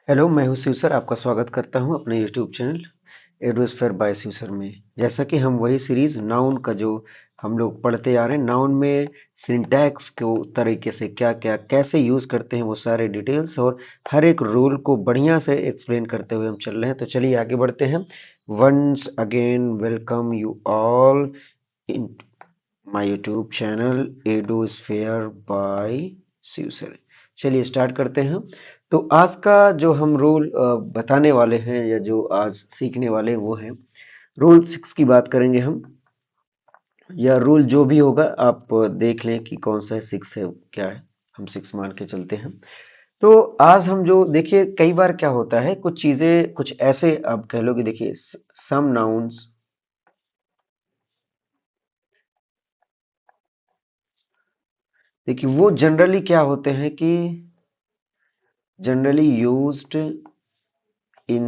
Hello, मैं हूं Shiv sir. आपका स्वागत करता हूं अपने YouTube channel Edosphere by Shiv sir में। जैसा कि हम वही सीरीज नाउन का जो हम लोग पढ़ते आ रहे हैं, नाउन में सिंटैक्स को तरीके से क्या क्या कैसे यूज करते हैं, वो सारे डिटेल्स और हर एक रूल को बढ़िया से एक्सप्लेन करते हुए हम चल रहे हैं। तो चलिए आगे बढ़ते हैं। Once again welcome you all in my YouTube channel Edosphere by Shiv sir. चलिए स्टार्ट करते हैं। तो आज का जो हम रूल बताने वाले हैं या जो आज सीखने वाले हैं वो है रूल 6 की बात करेंगे हम। या रूल जो भी होगा आप देख लें कि कौन सा है, 6 है क्या है, हम 6 मान के चलते हैं। तो आज हम जो देखिए, कई बार क्या होता है, कुछ चीजें कुछ ऐसे आप कह लो कि देखिए सम नाउन्स, देखिए वो जनरली क्या होते हैं कि generally used in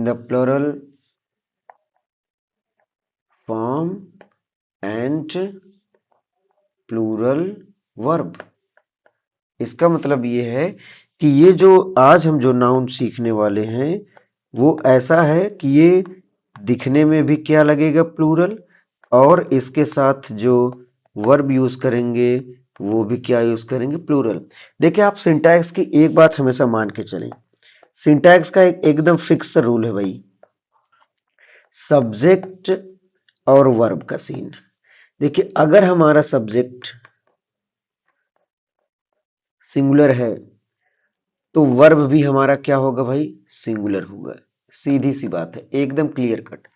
the plural form and plural verb। इसका मतलब ये है कि ये जो आज हम जो नाउन सीखने वाले हैं वो ऐसा है कि ये दिखने में भी क्या लगेगा, प्लूरल, और इसके साथ जो वर्ब यूज करेंगे वो भी क्या यूज करेंगे, प्लूरल। देखिए, आप सिंटैक्स की एक बात हमेशा मान के चलें। सिंटैक्स का एकदम फिक्स रूल है भाई, सब्जेक्ट और वर्ब का सीन। देखिए, अगर हमारा सब्जेक्ट सिंगुलर है तो वर्ब भी हमारा क्या होगा भाई, सिंगुलर होगा। सीधी सी बात है, एकदम क्लियर कट।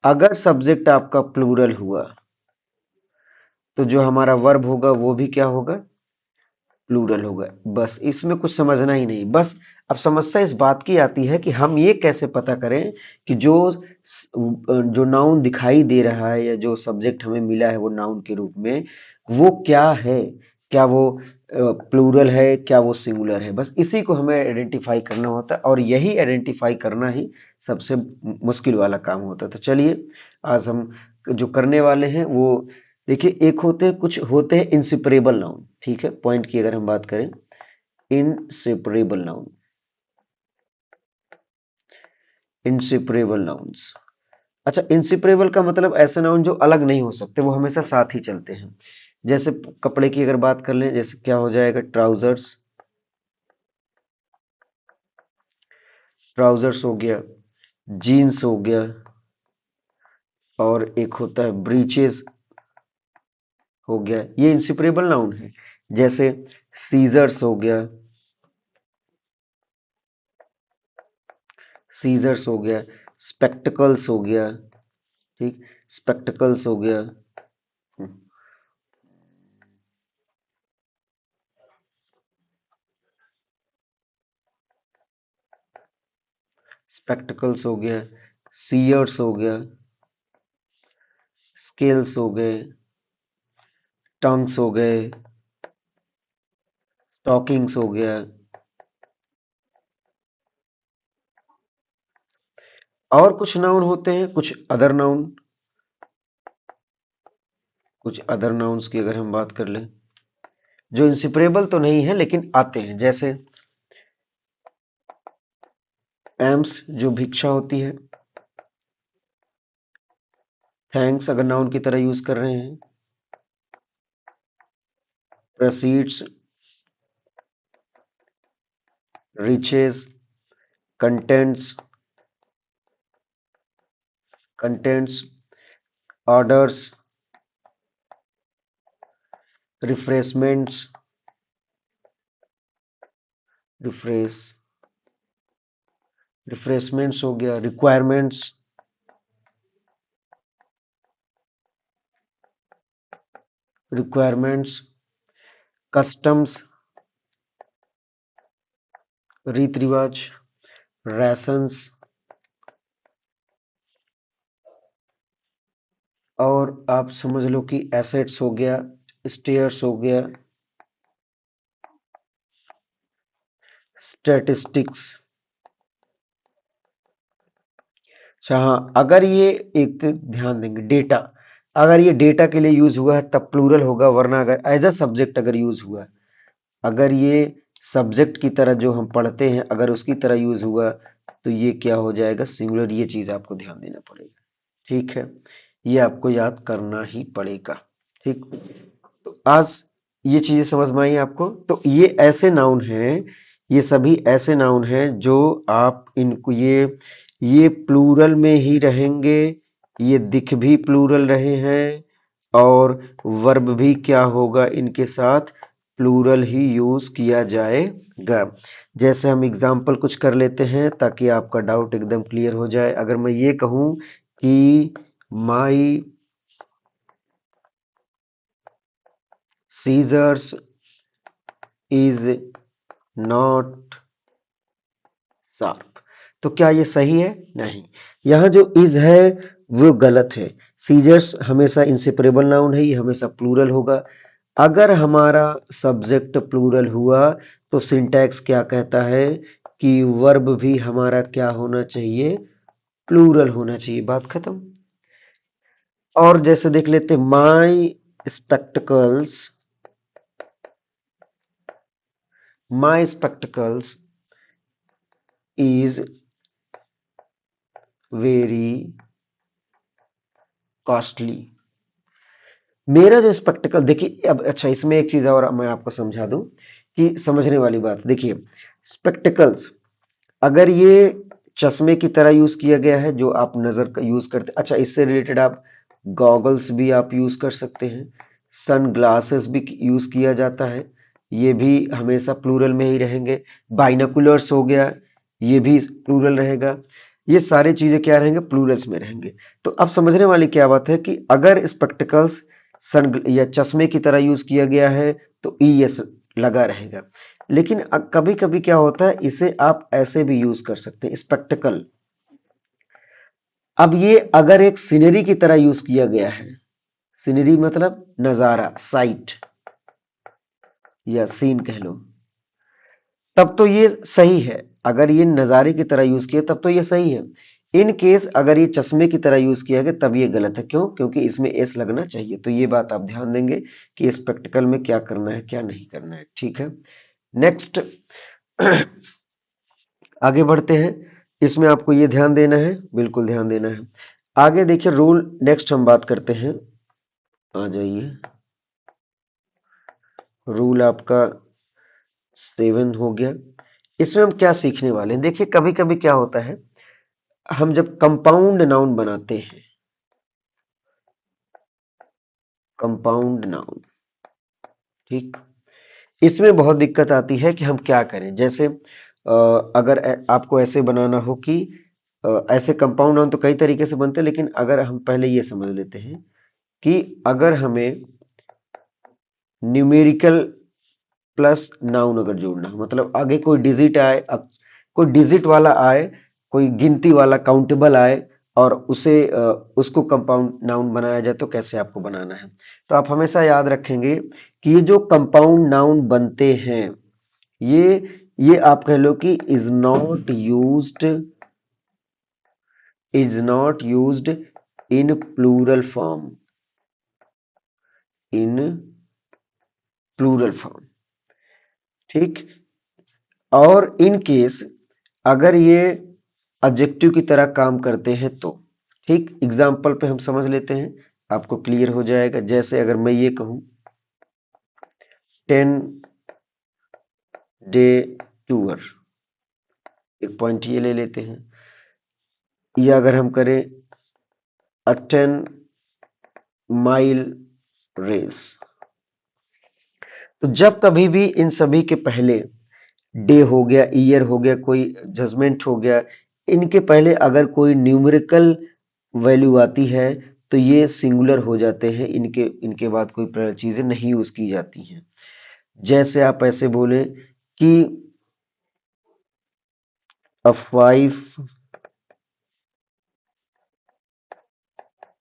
अगर सब्जेक्ट आपका प्लूरल हुआ तो जो हमारा वर्ब होगा वो भी क्या होगा, प्लूरल होगा। बस इसमें कुछ समझना ही नहीं। बस अब समस्या इस बात की आती है कि हम ये कैसे पता करें कि जो नाउन दिखाई दे रहा है या जो सब्जेक्ट हमें मिला है वो नाउन के रूप में, वो क्या है, क्या वो प्लूरल है, क्या वो सिंगुलर है। बस इसी को हमें आइडेंटिफाई करना होता है और यही आइडेंटिफाई करना ही सबसे मुश्किल वाला काम होता है। तो चलिए आज हम जो करने वाले हैं वो, देखिए, एक होते हैं, कुछ होते हैं इनसेपरेबल नाउन। ठीक है, पॉइंट की अगर हम बात करें, इनसेपरेबल नाउन, इनसेपरेबल नाउन्स। अच्छा, इनसेपरेबल का मतलब ऐसे नाउन जो अलग नहीं हो सकते, वो हमेशा साथ ही चलते हैं। जैसे कपड़े की अगर बात कर लें, जैसे क्या हो जाएगा, ट्राउजर्स, ट्राउजर्स हो गया, जीन्स हो गया, और एक होता है ब्रीचेस हो गया। ये इनसेपरेबल नाउन है। जैसे सीजर्स हो गया, सीजर्स हो गया, स्पेक्टिकल्स हो गया। ठीक, स्पेक्टिकल्स हो गया, स्पेक्टिकल्स हो गया, सीयर्स हो गया, स्केल्स हो गए, टंग्स हो गए, स्टॉकिंग्स हो गया। और कुछ नाउन होते हैं, कुछ अदर नाउन, कुछ अदर नाउन्स की अगर हम बात कर लें जो इंसिपरेबल तो नहीं है लेकिन आते हैं। जैसे एम्स, जो भिक्षा होती है। थैंक्स अगर नाउन की तरह यूज कर रहे हैं। Proceeds, riches, contents, contents, orders, refreshments, refresh refreshments हो गया, रिक्वायरमेंट्स, रिक्वायरमेंट्स, कस्टम्स, रीति रिवाज, रैशंस, और आप समझ लो कि एसेट्स हो गया, स्टेयर्स हो गया, स्टैटिस्टिक्स। अच्छा हाँ, अगर ये एक तो ध्यान देंगे, डेटा, अगर ये डेटा के लिए यूज हुआ है तब प्लूरल होगा, वरना अगर एज अ सब्जेक्ट अगर यूज हुआ है अगर ये सब्जेक्ट की तरह जो हम पढ़ते हैं अगर उसकी तरह यूज हुआ तो ये क्या हो जाएगा, सिंगुलर। ये चीज आपको ध्यान देना पड़ेगा, ठीक है, ये आपको याद करना ही पड़ेगा। ठीक, तो आज ये चीजें समझ में आई आपको। तो ये ऐसे नाउन हैं, ये सभी ऐसे नाउन हैं जो आप इनको ये प्लूरल में ही रहेंगे, ये दिख भी प्लूरल रहे हैं, और वर्ब भी क्या होगा इनके साथ, प्लूरल ही यूज किया जाएगा। जैसे हम एग्जाम्पल कुछ कर लेते हैं ताकि आपका डाउट एकदम क्लियर हो जाए। अगर मैं ये कहूं कि माई सीजर्स इज नॉट शार्प, तो क्या ये सही है? नहीं, यहाँ जो इज है वो गलत है। सीजर्स हमेशा इंसेपरेबल नाउन है, ये हमेशा प्लूरल होगा। अगर हमारा सब्जेक्ट प्लूरल हुआ तो सिंटैक्स क्या कहता है कि वर्ब भी हमारा क्या होना चाहिए, प्लूरल होना चाहिए। बात खत्म। और जैसे देख लेते, माई स्पेक्टिकल्स इज वेरी कॉस्टली। मेरा जो स्पेक्टिकल, देखिए अब अच्छा इसमें एक चीज और मैं आपको समझा दूं कि समझने वाली बात। देखिए स्पेक्टिकल्स अगर ये चश्मे की तरह यूज किया गया है जो आप नजर का यूज करते, अच्छा इससे रिलेटेड आप गॉगल्स भी आप यूज कर सकते हैं, सन ग्लासेस भी यूज किया जाता है, ये भी हमेशा प्लूरल में ही रहेंगे। बाइनोकुलर्स हो गया, ये भी प्लूरल रहेगा। ये सारी चीजें क्या रहेंगे, प्लूरल्स में रहेंगे। तो अब समझने वाली क्या बात है कि अगर स्पेक्टिकल्स सन या चश्मे की तरह यूज किया गया है तो ई एस लगा रहेगा। लेकिन कभी कभी क्या होता है, इसे आप ऐसे भी यूज कर सकते हैं, स्पेक्टिकल। अब ये अगर एक सीनरी की तरह यूज किया गया है, सीनरी मतलब नजारा, साइट या सीन कह लो, तब तो ये सही है। अगर ये नजारे की तरह यूज किया तब तो ये सही है। इन केस अगर ये चश्मे की तरह यूज किया गया तब ये गलत है। क्यों? क्योंकि इसमें एस लगना चाहिए। तो ये बात आप ध्यान देंगे कि स्पेक्टिकल में क्या करना है क्या नहीं करना है। ठीक है, नेक्स्ट आगे बढ़ते हैं। इसमें आपको ये ध्यान देना है, बिल्कुल ध्यान देना है। आगे देखिए रूल, नेक्स्ट हम बात करते हैं। आ जाइए, रूल आपका 7 हो गया। इसमें हम क्या सीखने वाले हैं, देखिए कभी कभी क्या होता है, हम जब कंपाउंड नाउन बनाते हैं, कंपाउंड नाउन, ठीक, इसमें बहुत दिक्कत आती है कि हम क्या करें। जैसे अगर आपको ऐसे बनाना हो कि ऐसे कंपाउंड नाउन तो कई तरीके से बनते हैं, लेकिन अगर हम पहले ये समझ लेते हैं कि अगर हमें न्यूमेरिकल प्लस नाउन अगर जोड़ना हो, मतलब आगे कोई डिजिट आए, कोई डिजिट वाला आए, कोई गिनती वाला काउंटेबल आए, और उसको कंपाउंड नाउन बनाया जाए तो कैसे आपको बनाना है। तो आप हमेशा याद रखेंगे कि ये जो कंपाउंड नाउन बनते हैं, ये ये आप कह लो कि is not used in plural form, in plural form, ठीक। और इन केस अगर ये एडजेक्टिव की तरह काम करते हैं तो, ठीक, एग्जाम्पल पे हम समझ लेते हैं, आपको क्लियर हो जाएगा। जैसे अगर मैं ये कहूं 10 डे टूर, एक पॉइंट ये ले लेते हैं, या अगर हम करें 10 माइल रेस, तो जब कभी भी इन सभी के पहले डे हो गया, ईयर हो गया, कोई जजमेंट हो गया, इनके पहले अगर कोई न्यूमेरिकल वैल्यू आती है तो ये सिंगुलर हो जाते हैं, इनके इनके बाद कोई चीजें नहीं यूज की जाती हैं। जैसे आप ऐसे बोले कि अ 5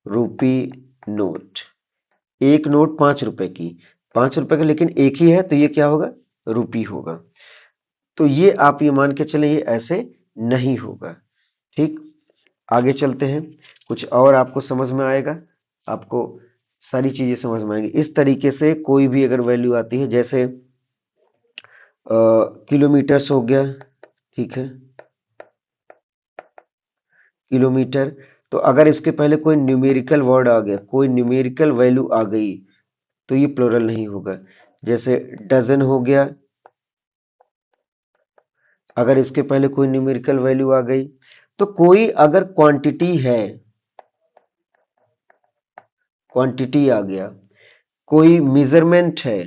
रुपी नोट, एक नोट 5 रुपए की, 5 रुपए का लेकिन एक ही है तो ये क्या होगा, रुपी होगा। तो ये आप ये मान के चले, ये ऐसे नहीं होगा। ठीक, आगे चलते हैं, कुछ और आपको समझ में आएगा, आपको सारी चीजें समझ में आएंगी। इस तरीके से कोई भी अगर वैल्यू आती है, जैसे किलोमीटर्स हो गया, ठीक है, किलोमीटर। तो अगर इसके पहले कोई न्यूमेरिकल वर्ड आ गया, कोई न्यूमेरिकल वैल्यू आ गई, तो ये प्लूरल नहीं होगा। जैसे डजन हो गया, अगर इसके पहले कोई न्यूमेरिकल वैल्यू आ गई, तो कोई अगर क्वांटिटी है, क्वांटिटी आ गया, कोई मेजरमेंट है,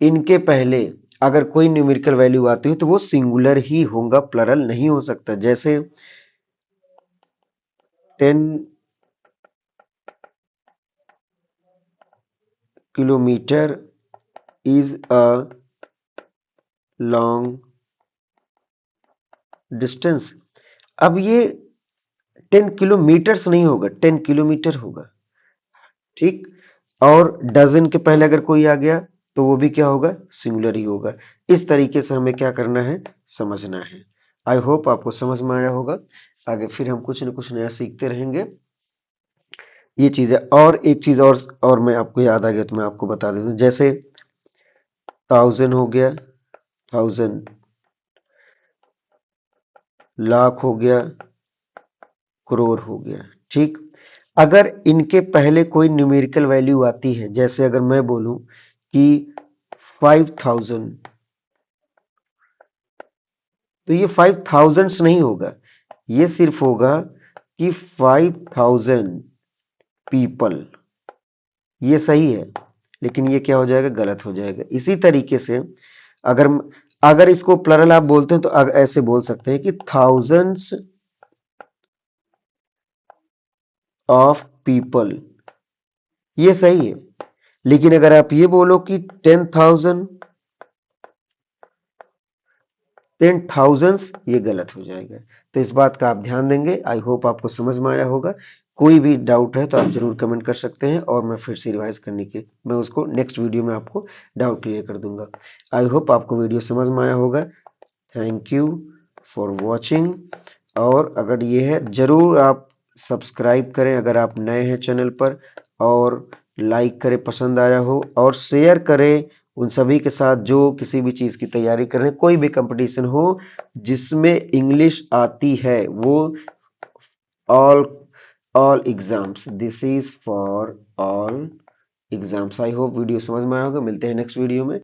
इनके पहले अगर कोई न्यूमेरिकल वैल्यू आती है तो वो सिंगुलर ही होगा, प्लरल नहीं हो सकता। जैसे 10 kilometre is a long distance. अब ये 10 किलोमीटर्स नहीं होगा, 10 किलोमीटर होगा, ठीक। और डजन के पहले अगर कोई आ गया तो वो भी क्या होगा, सिंगुलर ही होगा। इस तरीके से हमें क्या करना है, समझना है। आई होप आपको समझ में आया होगा। आगे फिर हम कुछ न कुछ नया सीखते रहेंगे। ये चीज है। और एक चीज और मैं आपको याद आ गया तो मैं आपको बता देता हूँ। जैसे 1000 हो गया, 1000, लाख हो गया, करोड़ हो गया, ठीक। अगर इनके पहले कोई न्यूमेरिकल वैल्यू आती है, जैसे अगर मैं बोलूं कि 5000, तो ये 5000 नहीं होगा, ये सिर्फ होगा कि 5000 पीपल। ये सही है, लेकिन ये क्या हो जाएगा, गलत हो जाएगा। इसी तरीके से अगर अगर इसको प्लरल आप बोलते हैं तो ऐसे बोल सकते हैं कि थाउजेंड्स ऑफ पीपल, ये सही है। लेकिन अगर आप ये बोलो कि 10,000, 10,000, ये गलत हो जाएगा। तो इस बात का आप ध्यान देंगे। आई होप आपको समझ में आया होगा। कोई भी डाउट है तो आप जरूर कमेंट कर सकते हैं और मैं फिर से रिवाइज करने के मैं उसको नेक्स्ट वीडियो में आपको डाउट क्लियर कर दूंगा। आई होप आपको वीडियो समझ में आया होगा। Thank you for watching. और अगर ये है, जरूर आप सब्सक्राइब करें अगर आप नए हैं चैनल पर, और लाइक करें पसंद आया हो, और शेयर करें उन सभी के साथ जो किसी भी चीज़ की तैयारी कर रहे हैं। कोई भी कंपटीशन हो जिसमें इंग्लिश आती है, वो all all exams, this is for all exams. I hope video समझ में आया होगा। मिलते हैं नेक्स्ट वीडियो में।